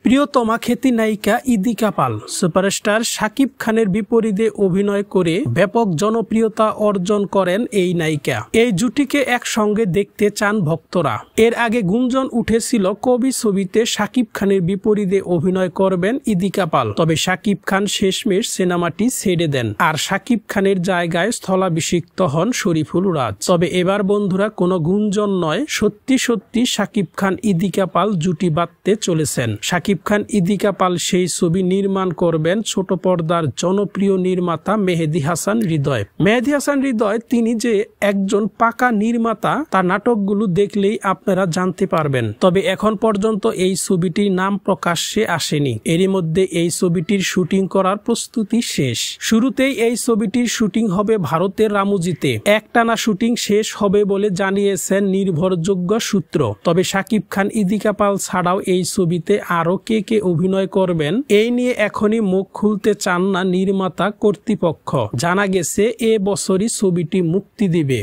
প্রিয়তমা খ্যাতি নায়িকা ইদিকা পাল সুপারস্টার শাকিব খানের বিপরীতে অভিনয় করে ব্যাপক জনপ্রিয়তা অর্জন করেন এই নায়িকা। এই জুটিকে একসঙ্গে দেখতে চান ভক্তরা। এর আগে গুঞ্জন উঠেছিল কবি ছবিতে শাকিব খানের বিপরীতে অভিনয় করবেন ইদিকা পাল, তবে শাকিব খান শেষমেশ সিনেমাটি ছেড়ে দেন আর শাকিব খানের জায়গায় স্থলাভিষিক্ত হন শরীফুল রাজ। তবে এবার বন্ধুরা কোনো গুঞ্জন নয়, সত্যি সত্যি শাকিব খান ইদিকা পাল জুটি বাঁধতে চলেছেন। শাকিব খান ইদিকা পাল সেই ছবি নির্মাণ করবেন ছোট পর্দার জনপ্রিয় নির্মাতা মেহেদী হাসান হৃদয়। মেহেদী হাসান হৃদয় তিনি যে একজন পাকা নির্মাতা তার নাটকগুলো দেখলেই আপনারা জানতে পারবেন। তবে এখন পর্যন্ত এই ছবিটির নাম প্রকাশ্যে আসেনি। এরই মধ্যে এই ছবিটির শুটিং করার প্রস্তুতি শেষ। শুরুতেই এই ছবিটির শুটিং হবে ভারতের রামুজিতে। একটানা শুটিং শেষ হবে বলে জানিয়েছেন নির্ভরযোগ্য সূত্র। তবে শাকিব খান ইদিকা পাল ছাড়াও এই ছবিতে আরো কে কে অভিনয় করবেন এই নিয়ে এখনই মুখ খুলতে চান না নির্মাতা কর্তৃপক্ষ। জানা গেছে এ বছরই ছবিটি মুক্তি দিবে।